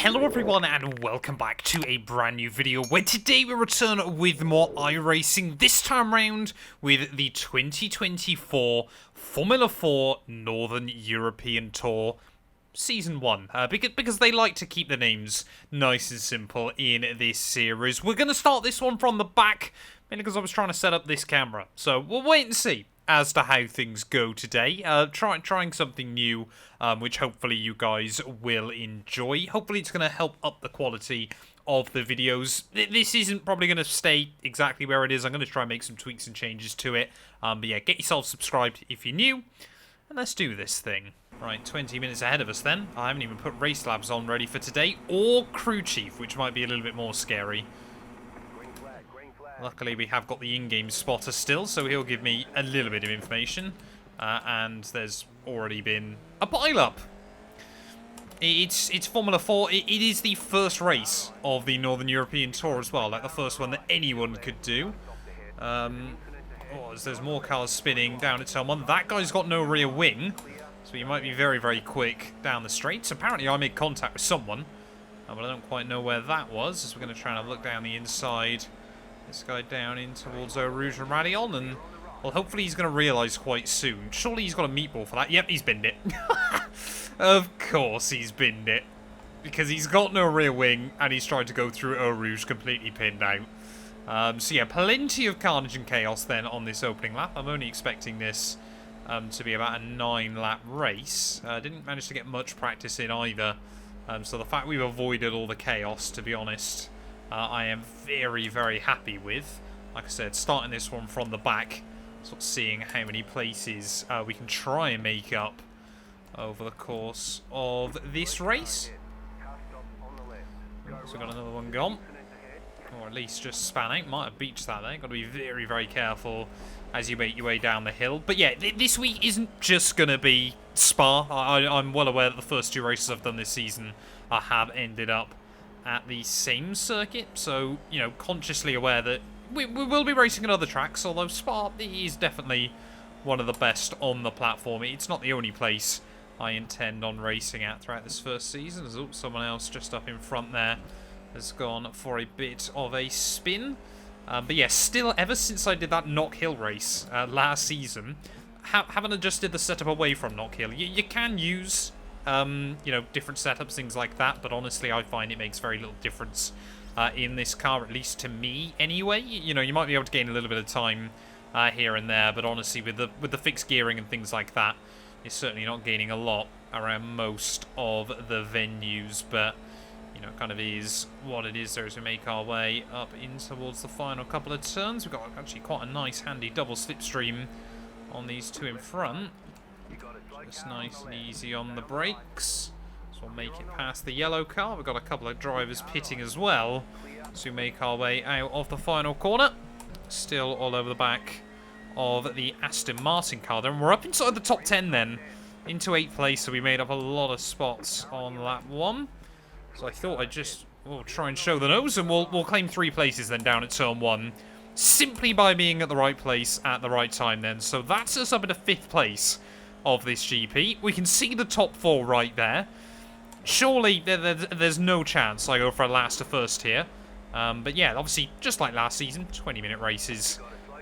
Hello everyone and welcome back to a brand new video where today we return with more iRacing, this time round with the 2024 Formula 4 Northern European Tour Season 1, because they like to keep the names nice and simple in this series. We're going to start this one from the back, mainly because I was trying to set up this camera, so we'll wait and see as to how things go today. Trying something new, which hopefully you guys will enjoy. Hopefully it's going to help up the quality of the videos. This isn't probably going to stay exactly where it is. I'm going to try and make some tweaks and changes to it. But yeah, get yourself subscribed if you're new, and let's do this thing. Right, 20 minutes ahead of us then. I haven't even put race labs on ready for today, or crew chief, which might be a little bit more scary. Luckily, we have got the in-game spotter still, so he'll give me a little bit of information. And there's already been a pile-up. It's Formula 4. It is the first race of the Northern European Tour as well, like the first one that anyone could do. There's more cars spinning down at turn 1. That guy's got no rear wing, so he might be very, very quick down the straights. Apparently, I made contact with someone, but I don't quite know where that was, as we're going to try and look down the inside. This guy down in towards Eau Rouge and Radion, and well, hopefully he's going to realise quite soon. Surely he's got a meatball for that. Yep, he's binned it. Of course he's binned it. Because he's got no rear wing, and he's tried to go through Eau Rouge completely pinned out. So yeah, plenty of carnage and chaos then on this opening lap. I'm only expecting this to be about a 9-lap race. Didn't manage to get much practice in either. So the fact we've avoided all the chaos, to be honest, I am very, very happy with. Like I said, starting this one from the back, sort of seeing how many places we can try and make up over the course of this race. So we've got another one gone. Or at least just span out. Might have beached that there. Got to be very, very careful as you make your way down the hill. But yeah, this week isn't just going to be Spa. I'm well aware that the first two races I've done this season have ended up at the same circuit, so, you know, consciously aware that we will be racing at other tracks, although Spa is definitely one of the best on the platform. It's not the only place I intend on racing at throughout this first season. There's someone else just up in front there has gone for a bit of a spin. But yeah, still, ever since I did that Knock Hill race last season, haven't adjusted the setup away from Knock Hill. You can use you know, different setups, things like that, but honestly I find it makes very little difference in this car, at least to me anyway. You know, you might be able to gain a little bit of time here and there, but honestly with the fixed gearing and things like that, you're certainly not gaining a lot around most of the venues. But you know, it kind of is what it is there as we make our way up in towards the final couple of turns. We've got actually quite a nice handy double slipstream on these two in front. Just nice and easy on the brakes. So we'll make it past the yellow car. We've got a couple of drivers pitting as well. So we make our way out of the final corner. Still all over the back of the Aston Martin car. Then we're up inside the top 10 then. Into 8th place. So we made up a lot of spots on lap 1. So I thought I'd just try and show the nose. And we'll claim 3 places then down at turn 1. Simply by being at the right place at the right time then. So that's us up into 5th place of this GP. We can see the top 4 right there. Surely there's no chance I go for a last to first here. But yeah, obviously, just like last season, 20-minute races.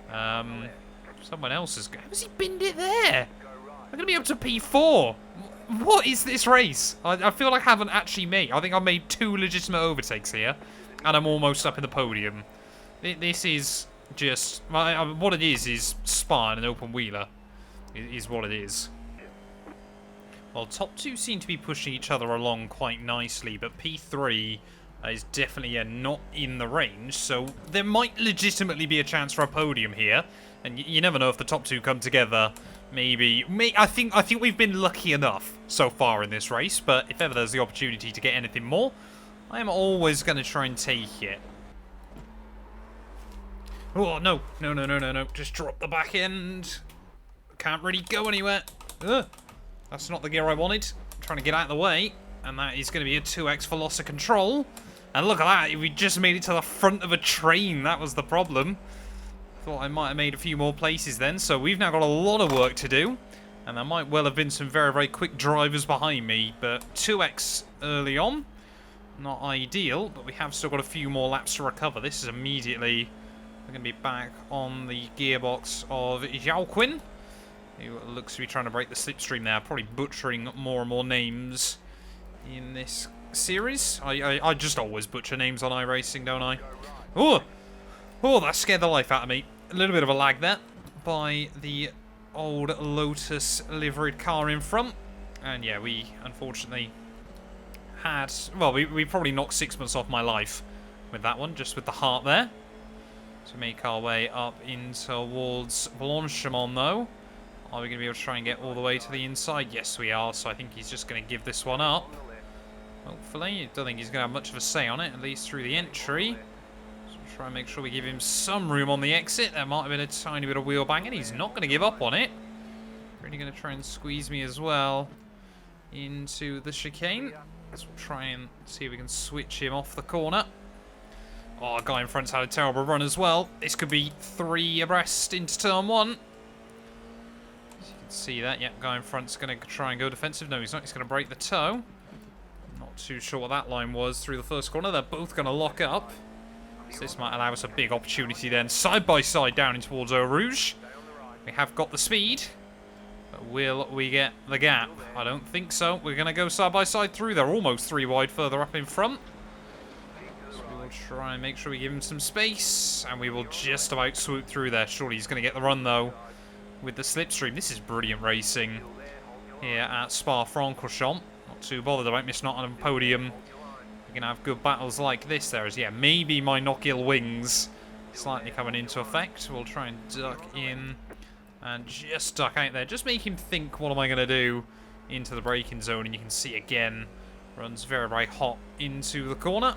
Someone else has he binned it there? I'm going to be up to P4. What is this race? I feel like I haven't actually made. I think I've made 2 legitimate overtakes here, and I'm almost up in the podium. This is just what it is Spa and an open wheeler. Is what it is. Well, top 2 seem to be pushing each other along quite nicely, but P3 is definitely not in the range, so there might legitimately be a chance for a podium here, and you never know if the top 2 come together. Maybe I think we've been lucky enough so far in this race, but if ever there's the opportunity to get anything more, I am always going to try and take it. Oh, no. Just drop the back end. Can't really go anywhere. Ugh. That's not the gear I wanted. I'm trying to get out of the way. And that is going to be a 2x for loss of control. And look at that. We just made it to the front of a train. That was the problem. Thought I might have made a few more places then. So we've now got a lot of work to do. And there might well have been some very, very quick drivers behind me. But 2x early on. Not ideal, but we have still got a few more laps to recover. This is immediately... We're going to be back on the gearbox of Joaquin, who looks to be trying to break the slipstream there. Probably butchering more and more names in this series. I just always butcher names on iRacing, don't I? Oh, that scared the life out of me. A little bit of a lag there by the old Lotus liveried car in front. And yeah, we unfortunately had... Well, we probably knocked 6 months off my life with that one, just with the heart there. To make our way up in towards Blanchimont, though. Are we going to be able to try and get all the way to the inside? Yes, we are. So I think he's just going to give this one up. Hopefully. I don't think he's going to have much of a say on it, at least through the entry. So we'll try and make sure we give him some room on the exit. There might have been a tiny bit of wheel banging. He's not going to give up on it. Really going to try and squeeze me as well into the chicane. So we'll try and see if we can switch him off the corner. Oh, guy in front's had a terrible run as well. This could be 3 abreast into turn 1. As you can see that. Yep, guy in front's going to try and go defensive. No, he's not. He's going to break the toe. Not too sure what that line was through the first corner. They're both going to lock up. So this might allow us a big opportunity then. Side by side down in towards Eau Rouge. We have got the speed. But will we get the gap? I don't think so. We're going to go side by side through. They're almost 3 wide further up in front. Try and make sure we give him some space, and we will just about swoop through there. Surely he's going to get the run, though, with the slipstream. This is brilliant racing here at Spa-Francorchamps. Not too bothered about missing out on a podium. We're going to have good battles like this. There is, yeah, maybe my knock-ill wings slightly coming into effect. We'll try and duck in and just duck out there. Just make him think, what am I going to do into the braking zone? And you can see, again, runs very, very hot into the corner.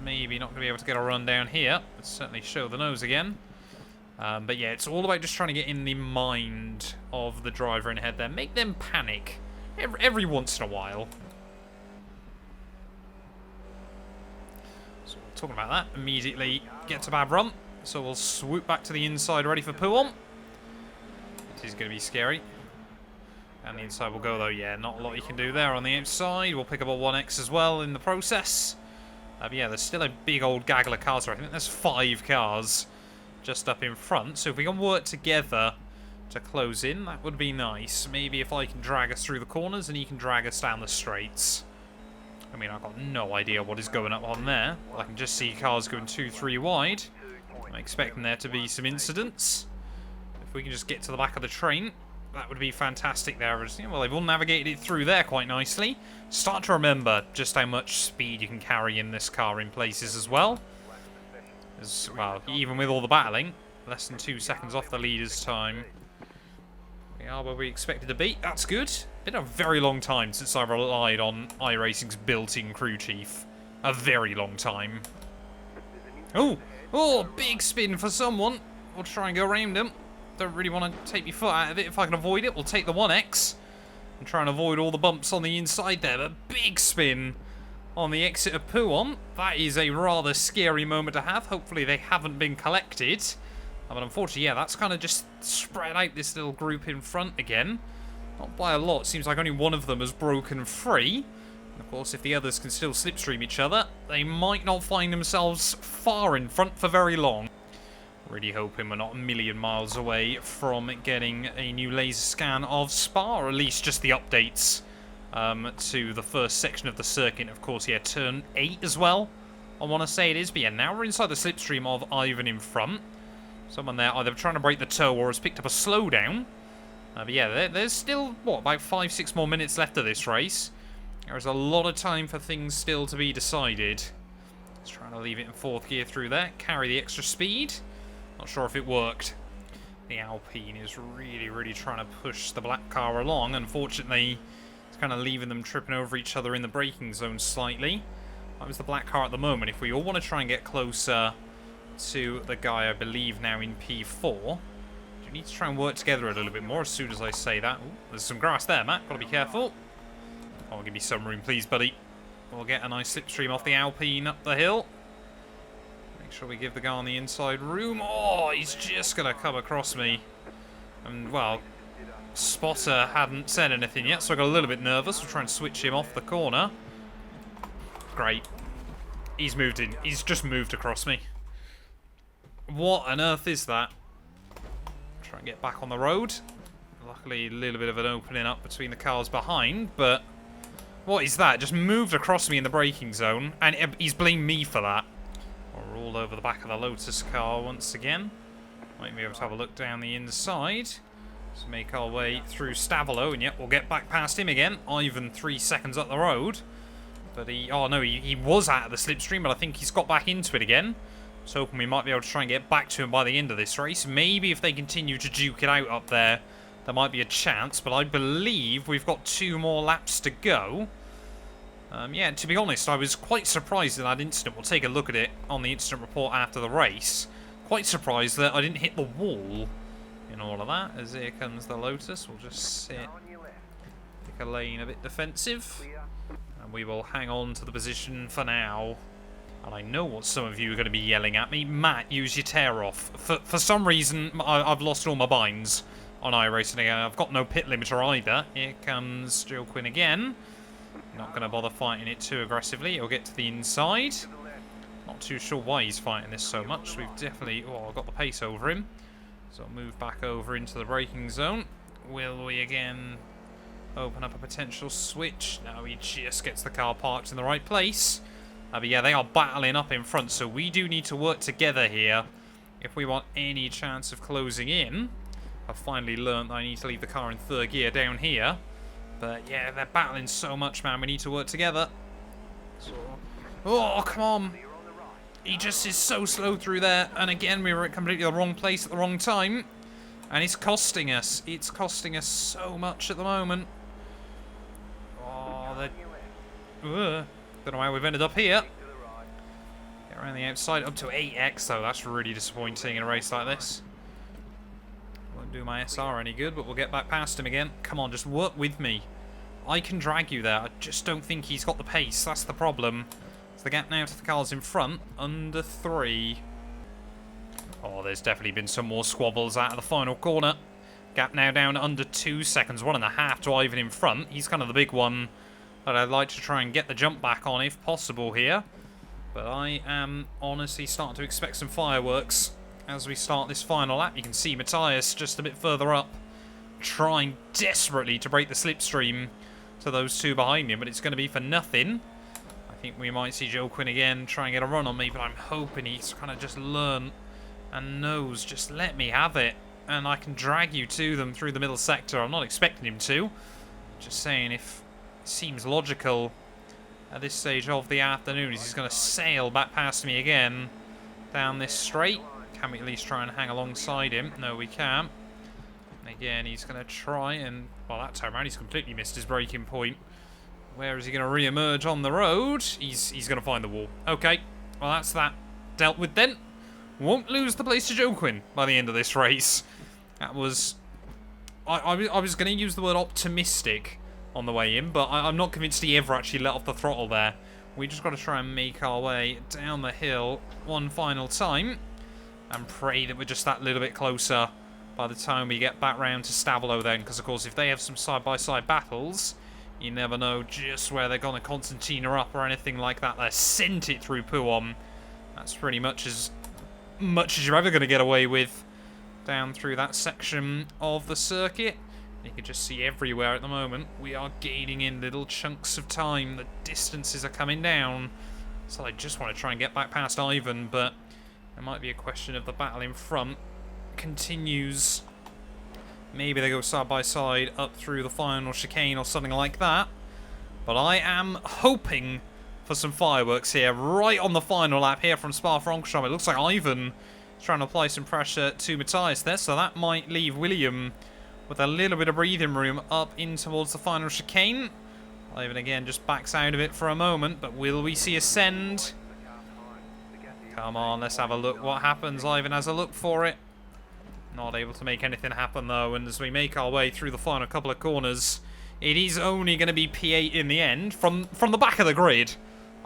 Maybe not going to be able to get a run down here. Let's certainly show the nose again. But yeah, it's all about just trying to get in the mind of the driver in ahead there. Make them panic every once in a while. So talking about that, immediately gets a bad run. So we'll swoop back to the inside, ready for Pouon. This is going to be scary. And the inside will go though. Yeah, not a lot you can do there on the outside. We'll pick up a 1X as well in the process. But yeah, there's still a big old gaggle of cars. I think there's 5 cars just up in front. So if we can work together to close in, that would be nice. Maybe if I can drag us through the corners and he can drag us down the straights. I mean, I've got no idea what is going up on there. I can just see cars going 2-3 wide. I'm expecting there to be some incidents. If we can just get to the back of the train, that would be fantastic there. Well, they've all navigated it through there quite nicely. Start to remember just how much speed you can carry in this car in places as well. Well, even with all the battling, less than 2 seconds off the leader's time. We are where we expected to be. That's good. Been a very long time since I relied on iRacing's built-in crew chief. A very long time. Oh, big spin for someone. We'll try and go around him. Don't really want to take my foot out of it. If I can avoid it, we'll take the 1X and try and avoid all the bumps on the inside there. But big spin on the exit of Pouon. That is a rather scary moment to have. Hopefully they haven't been collected. But unfortunately, yeah, that's kind of just spread out this little group in front again. Not by a lot. Seems like only one of them has broken free. And of course, if the others can still slipstream each other, they might not find themselves far in front for very long. Really hoping we're not a million miles away from getting a new laser scan of Spa, or at least just the updates to the first section of the circuit. Of course, yeah, turn 8 as well, I want to say it is. But yeah, now we're inside the slipstream of Ivan in front. Someone there either trying to break the toe or has picked up a slowdown. But yeah, there's still, what, about 5-6 more minutes left of this race. There's a lot of time for things still to be decided. Just trying to leave it in 4th gear through there, carry the extra speed. Not sure if it worked. The Alpine is really trying to push the black car along. Unfortunately, it's kind of leaving them tripping over each other in the braking zone slightly. That was the black car at the moment. If we all want to try and get closer to the guy, I believe, now in P4, we need to try and work together a little bit more as soon as I say that. Ooh, there's some grass there, Matt. Gotta be careful. Oh, give me some room, please, buddy. We'll get a nice slipstream off the Alpine up the hill. Make sure we give the guy on the inside room. Oh, he's just going to come across me. And, well, Spotter hadn't said anything yet, so I got a little bit nervous. We'll try and switch him off the corner. great. He's moved in. He's just moved across me. What on earth is that? Try and get back on the road. Luckily, a little bit of an opening up between the cars behind, but what is that? Just moved across me in the braking zone, and he's blamed me for that. We're all over the back of the Lotus car once again. Might be able to have a look down the inside. Let's make our way through Stavolo, and yet we'll get back past him again. Ivan 3 seconds up the road. But he was out of the slipstream, but I think he's got back into it again. So hoping we might be able to try and get back to him by the end of this race. Maybe if they continue to duke it out up there, there might be a chance. But I believe we've got 2 more laps to go. Yeah, to be honest, I was quite surprised at that incident. We'll take a look at it on the incident report after the race. Quite surprised that I didn't hit the wall in all of that. As here comes the Lotus. We'll just sit, pick a lane a bit defensive. And we will hang on to the position for now. And I know what some of you are going to be yelling at me. Matt, use your tear off. For some reason, I've lost all my binds on iRacing again. I've got no pit limiter either. Here comes Joe Quinn again. Not going to bother fighting it too aggressively. He'll get to the inside. Not too sure why he's fighting this so much. We've definitely... Oh, I've got the pace over him. So I'll move back over into the braking zone. Will we again open up a potential switch? No, he just gets the car parked in the right place. But yeah, they are battling up in front, so we do need to work together here if we want any chance of closing in. I've finally learned that I need to leave the car in 3rd gear down here. But yeah, they're battling so much, man. We need to work together. So, oh, come on. He just is so slow through there. And again, we were at completely the wrong place at the wrong time. And it's costing us. It's costing us so much at the moment. Oh, don't know how we've ended up here. Get around the outside. Up to 8x, though. That's really disappointing in a race like this. Won't do my SR any good, but we'll get back past him again. Come on, just work with me. I can drag you there. I just don't think he's got the pace. That's the problem. So the gap now to the cars in front. Under 3. Oh, there's definitely been some more squabbles out of the final corner. Gap now down to under 2 seconds. 1.5 to Ivan in front. He's kind of the big one that I'd like to try and get the jump back on if possible here. But I am honestly starting to expect some fireworks as we start this final lap. You can see Matthias just a bit further up, trying desperately to break the slipstream to those 2 behind him, but it's going to be for nothing. I think we might see Joe Quinn again try and get a run on me, but I'm hoping he's kind of just learned and knows, just let me have it, and I can drag you to them through the middle sector. I'm not expecting him to. Just saying, if it seems logical at this stage of the afternoon, he's going to sail back past me again down this straight. Can we at least try and hang alongside him? No, we can't. And again, he's going to try and... Well, that time around, he's completely missed his braking point. Where is he going to re-emerge on the road? He's going to find the wall. Okay, well, that's that dealt with then. Won't lose the place to Joe Quinn by the end of this race. That was... I was going to use the word optimistic on the way in, but I'm not convinced he ever actually let off the throttle there. We just got to try and make our way down the hill one final time. And pray that we're just that little bit closer by the time we get back round to Stavolo then. Because, of course, if they have some side-by-side battles, you never know just where they're going to Constantina up or anything like that. They sent it through Puom. That's pretty much as you're ever going to get away with down through that section of the circuit. You can just see everywhere at the moment. We are gaining in little chunks of time. The distances are coming down. So I just want to try and get back past Ivan, but... It might be a question of the battle in front continues. Maybe they go side by side up through the final chicane or something like that. But I am hoping for some fireworks here right on the final lap here from Spa-Francorchamps. It looks like Ivan is trying to apply some pressure to Matthias there, so that might leave William with a little bit of breathing room up in towards the final chicane. Ivan again just backs out of it for a moment, but will we see a send? Come on, let's have a look what happens. Ivan has a look for it. Not able to make anything happen, though. And as we make our way through the final couple of corners, it is only going to be P8 in the end from the back of the grid.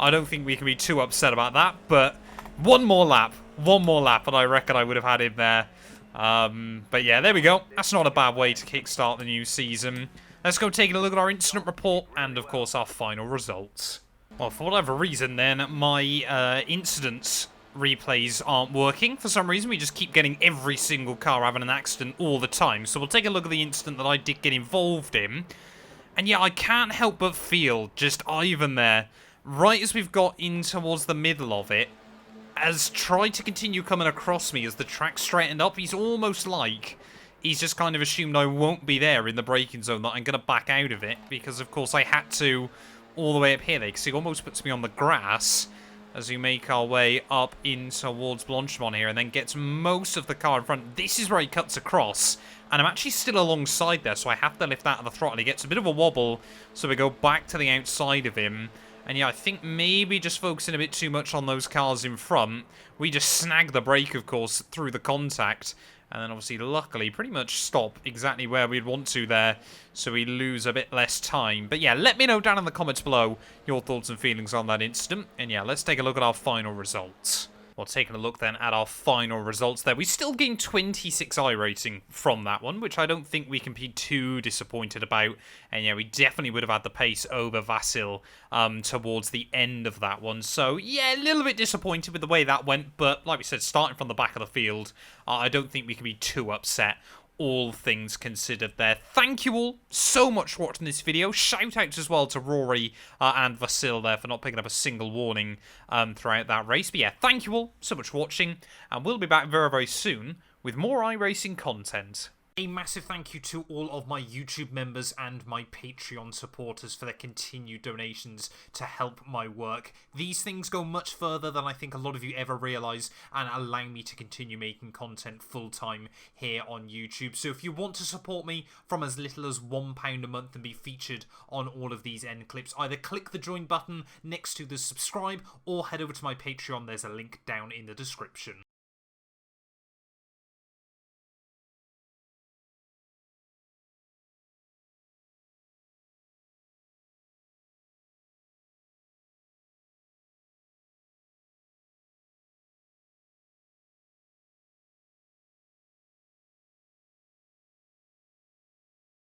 I don't think we can be too upset about that. But one more lap, and I reckon I would have had him there. But yeah, there we go. That's not a bad way to kickstart the new season. Let's go take a look at our incident report and, of course, our final results. Well, for whatever reason, then, my incidents replays aren't working. For some reason, we just keep getting every single car having an accident all the time. So we'll take a look at the incident that I did get involved in. And yeah, I can't help but feel just Ivan there, right as we've got in towards the middle of it, has tried to continue coming across me as the track straightened up. He's almost like he's just kind of assumed I won't be there in the braking zone, that I'm going to back out of it, because of course I had to all the way up here there, because he almost puts me on the grass as we make our way up in towards Blanchimont here, and then gets most of the car in front. This is where he cuts across, and I'm actually still alongside there, so I have to lift out of the throttle. He gets a bit of a wobble, so we go back to the outside of him. And yeah, I think maybe just focusing a bit too much on those cars in front, we just snag the brake, of course, through the contact. And then obviously, luckily, pretty much stop exactly where we'd want to there, so we lose a bit less time. But yeah, let me know down in the comments below your thoughts and feelings on that incident. And yeah, let's take a look at our final results. Well, taking a look then at our final results there, we still gained 26 iRacing from that one, which I don't think we can be too disappointed about. And yeah, we definitely would have had the pace over Vasil towards the end of that one. So yeah, a little bit disappointed with the way that went, but like we said, starting from the back of the field, I don't think we can be too upset, all things considered there. Thank you all so much for watching this video. Shout outs as well to Rory and Vasil there for not picking up a single warning throughout that race. But yeah, thank you all so much for watching, and we'll be back very, very soon with more iRacing content. A massive thank you to all of my YouTube members and my Patreon supporters for their continued donations to help my work. These things go much further than I think a lot of you ever realise, and allow me to continue making content full-time here on YouTube. So if you want to support me from as little as £1 a month and be featured on all of these end clips, either click the join button next to the subscribe or head over to my Patreon. There's a link down in the description.